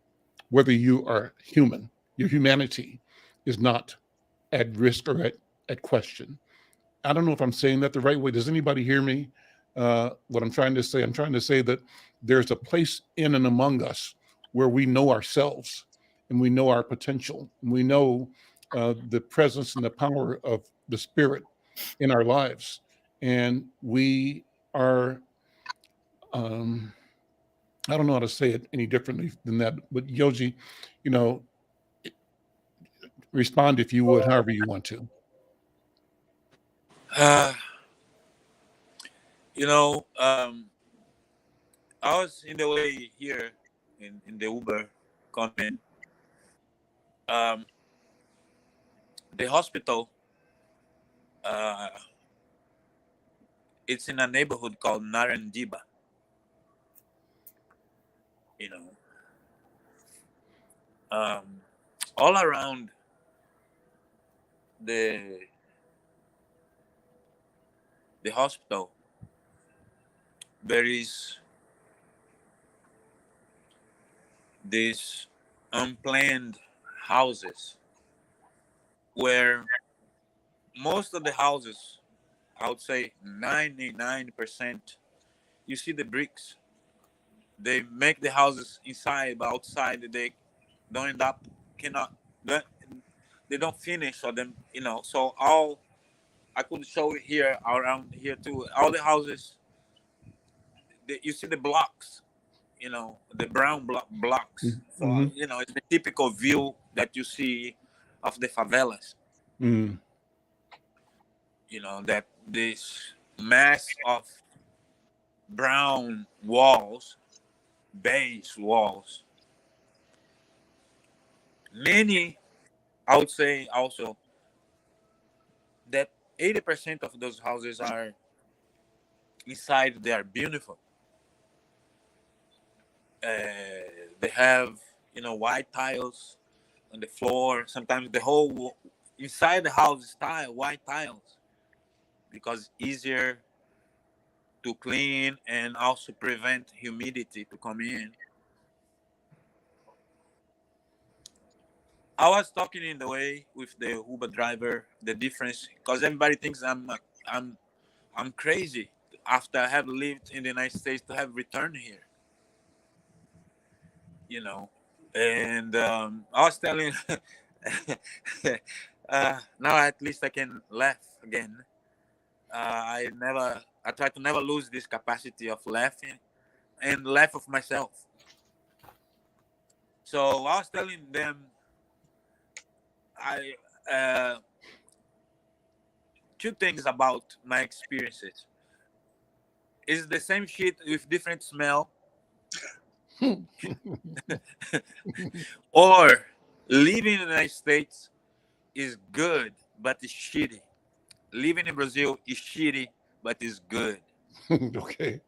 whether you are human. Your humanity is not at risk or at question. I don't know if I'm saying that the right way. Does anybody hear me? What I'm trying to say? I'm trying to say that there's a place in and among us where we know ourselves and we know our potential, and we know the presence and the power of the Spirit in our lives. And we are, I don't know how to say it any differently than that, but Yoji, respond if you would, however you want to. I was in the way here in the Uber coming. The hospital, it's in a neighborhood called Narandiba. All around the hospital, there is these unplanned houses where most of the houses, I would say 99%, you see the bricks. They make the houses inside, but outside they don't end up, they don't finish, or them, so all, I could show it here, around here too, all the houses, you see the blocks, the brown blocks. So, it's the typical view that you see of the favelas. That this mass of brown walls, beige walls, many, I would say also that 80% of those houses are inside, they are beautiful. They have, white tiles on the floor. Sometimes the whole inside the house is white tiles, because easier to clean and also prevent humidity to come in. I was talking in the way with the Uber driver, the difference, because everybody thinks I'm crazy after I have lived in the United States to have returned here, And I was telling, now at least I can laugh again. I try to never lose this capacity of laughing and laugh of myself. So I was telling them, two things about my experiences. It's the same shit with different smell. Or living in the United States is good, but it's shitty. Living in Brazil is shitty, but it's good. Okay.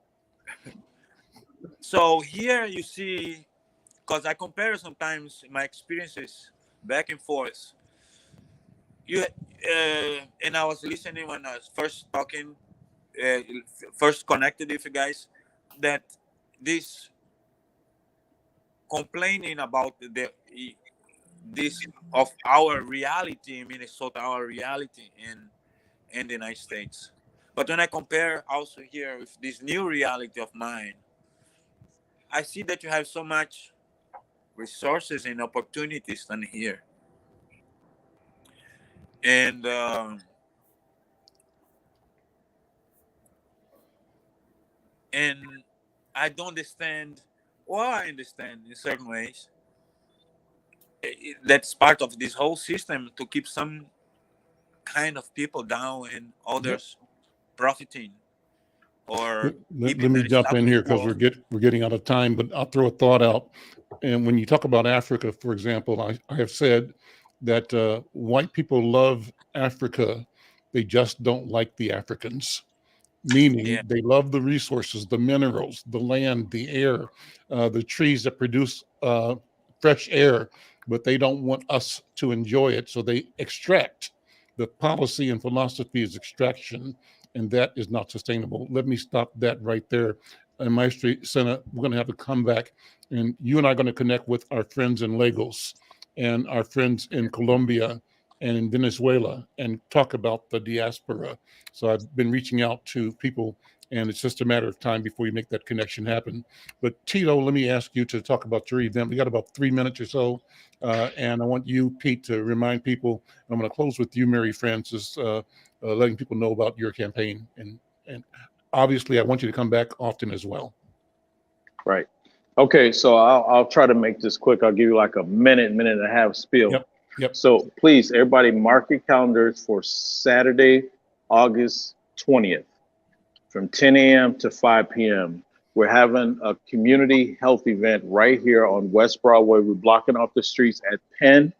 So here you see, because I compare sometimes my experiences back and forth. And I was listening when I was first talking, first connected with you guys, that this complaining about this of our reality in Minnesota, our reality in the United States. But when I compare also here with this new reality of mine, I see that you have so much resources and opportunities than here. And I don't understand, or I understand in certain ways, that's part of this whole system to keep some kind of people down and others profiting. Or let me jump in here because we're getting out of time, but I'll throw a thought out. And when you talk about Africa, for example, I have said that white people love Africa, they just don't like the Africans. Meaning they love the resources, the minerals, the land, the air, the trees that produce fresh air, but they don't want us to enjoy it. So they extract. The policy and philosophy is extraction, and that is not sustainable. Let me stop that right there. And Maestro Senna, we're going to have a comeback, and you and I are going to connect with our friends in Lagos and our friends in Colombia and in Venezuela and talk about the diaspora. So I've been reaching out to people, and it's just a matter of time before you make that connection happen. But Tito, let me ask you to talk about your event. We got about 3 minutes or so, and I want you, Pete, to remind people. I'm going to close with you, Mary Frances, letting people know about your campaign. And obviously, I want you to come back often as well. Right. Okay, so I'll try to make this quick. I'll give you like a minute and a half spiel. Yep. So please, everybody, mark your calendars for Saturday, August 20th, from 10 a.m. to 5 p.m. We're having a community health event right here on West Broadway. We're blocking off the streets at Penn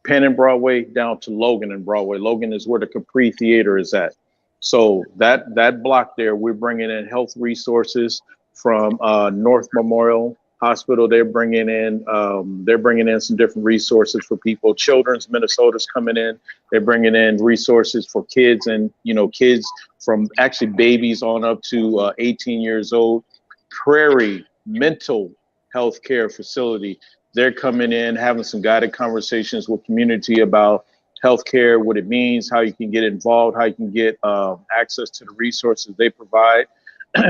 and Broadway down to Logan and Broadway. Logan is where the Capri Theater is at. So that block there, we're bringing in health resources from North Memorial Hospital. They're bringing in some different resources for people. Children's Minnesota's coming in. They're bringing in resources for kids, and kids from actually babies on up to 18 years old. Prairie Mental Health Care Facility. They're coming in, having some guided conversations with community about healthcare, what it means, how you can get involved, how you can get access to the resources they provide.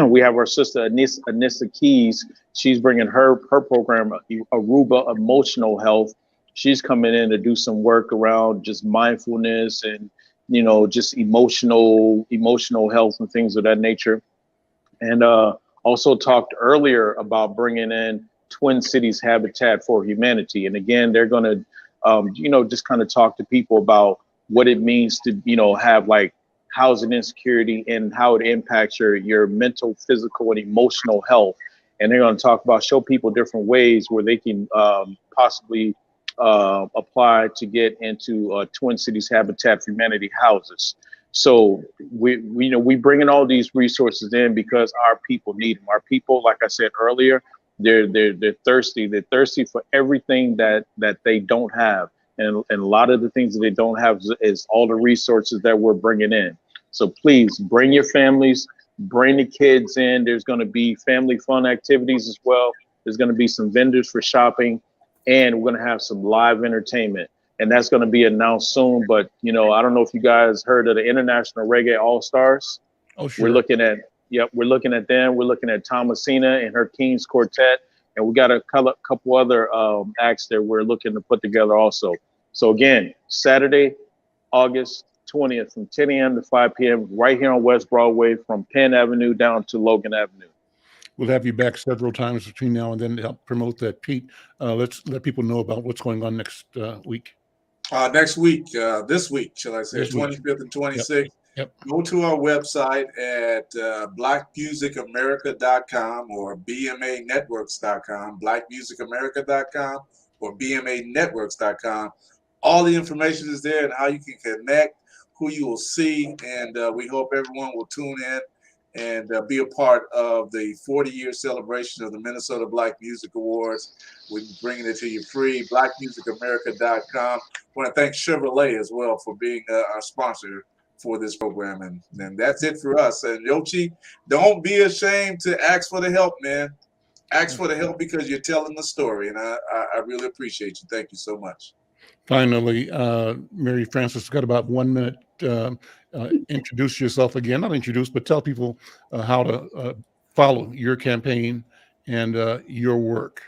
We have our sister Anissa Keys. She's bringing her program, Aruba Emotional Health. She's coming in to do some work around just mindfulness and just emotional health and things of that nature. And also talked earlier about bringing in Twin Cities Habitat for Humanity. And again, they're going to just kind of talk to people about what it means to have like housing insecurity and how it impacts your mental, physical, and emotional health. And they're going to talk about, show people different ways where they can possibly apply to get into Twin Cities Habitat for Humanity houses. So we bringing all these resources in because our people need them. Our people, like I said earlier, they're thirsty. They're thirsty for everything that they don't have, and a lot of the things that they don't have is all the resources that we're bringing in. So please bring your families, bring the kids in. There's going to be family fun activities as well. There's going to be some vendors for shopping, and we're going to have some live entertainment. And that's going to be announced soon. But, I don't know if you guys heard of the International Reggae All-Stars. Oh, sure. We're looking at them. We're looking at Thomasina and her Kings Quartet. And we got a couple other acts that we're looking to put together also. So again, Saturday, August 20th from 10 a.m. to 5 p.m. right here on West Broadway from Penn Avenue down to Logan Avenue. We'll have you back several times between now and then to help promote that. Pete, let's let people know about what's going on next week. Next week, this week, shall I say, 25th and 26th. Yep. Go to our website at blackmusicamerica.com or bmanetworks.com, blackmusicamerica.com or bmanetworks.com. All the information is there and how you can connect, who you will see, and we hope everyone will tune in and be a part of the 40-year celebration of the Minnesota Black Music Awards. We're bringing it to you free, blackmusicamerica.com. I want to thank Chevrolet as well for being our sponsor for this program. And that's it for us. And Yochi, don't be ashamed to ask for the help, man. Ask for the help because you're telling the story. And I really appreciate you. Thank you so much. Finally, Mary Frances, got about 1 minute. Introduce yourself again. Not introduce, but tell people how to follow your campaign and your work.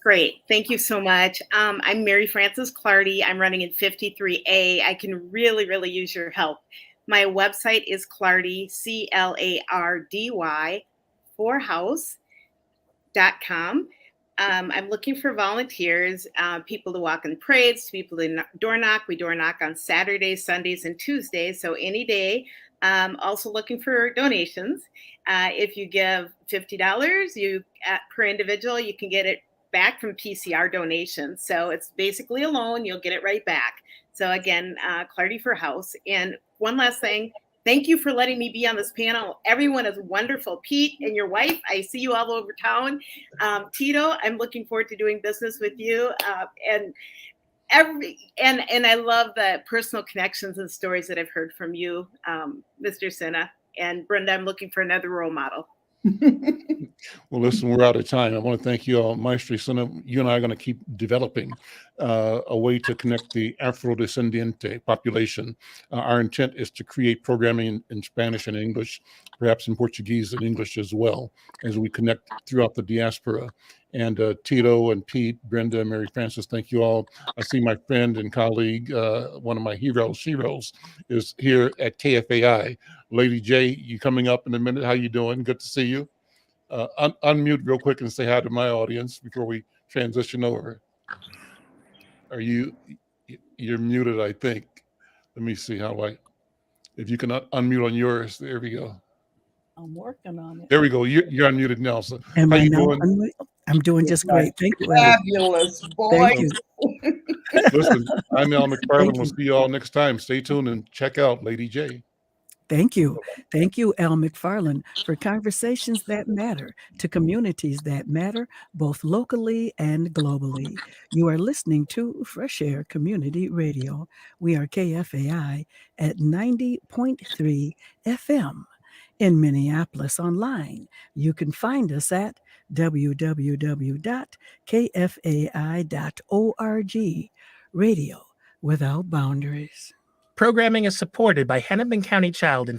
Great. Thank you so much. I'm Mary Frances Clardy. I'm running in 53A. I can really, really use your help. My website is Clardy, CLARDY, forhouse.com. I'm looking for volunteers, people to walk in parades, people to door knock. We door knock on Saturdays, Sundays, and Tuesdays, so any day. Also looking for donations. If you give $50 per individual, you can get it back from PCR donations. So it's basically a loan. You'll get it right back. So again, Clardy for House. And one last thing. Thank you for letting me be on this panel. Everyone is wonderful. Pete and your wife, I see you all over town. Tito, I'm looking forward to doing business with you. And I love the personal connections and stories that I've heard from you, Mr. Sinha. And Brenda, I'm looking for another role model. Well, listen, we're out of time. I want to thank you all. Maestro Sinha, you and I are going to keep developing a way to connect the Afro-descendiente population. Our intent is to create programming in Spanish and English, perhaps in Portuguese and English as well, as we connect throughout the diaspora. And Tito and Pete, Brenda, and Mary Frances, thank you all. I see my friend and colleague, one of my heroes, is here at KFAI. Lady J, you coming up in a minute. How you doing? Good to see you. Unmute real quick and say hi to my audience before we transition over. You're muted, I think. Let me see if you can unmute on yours. There we go. I'm working on it. There we go. You're unmuted now. So Am how I you now doing? I'm doing just great. Thank you. Fabulous, boy. Thank you. Listen, I'm Al McFarlane. We'll see you all next time. Stay tuned and check out Lady J. Thank you. Thank you, Al McFarlane, for conversations that matter to communities that matter, both locally and globally. You are listening to Fresh Air Community Radio. We are KFAI at 90.3 FM. In Minneapolis online, you can find us at www.kfai.org. Radio without boundaries. Programming is supported by Hennepin County Child and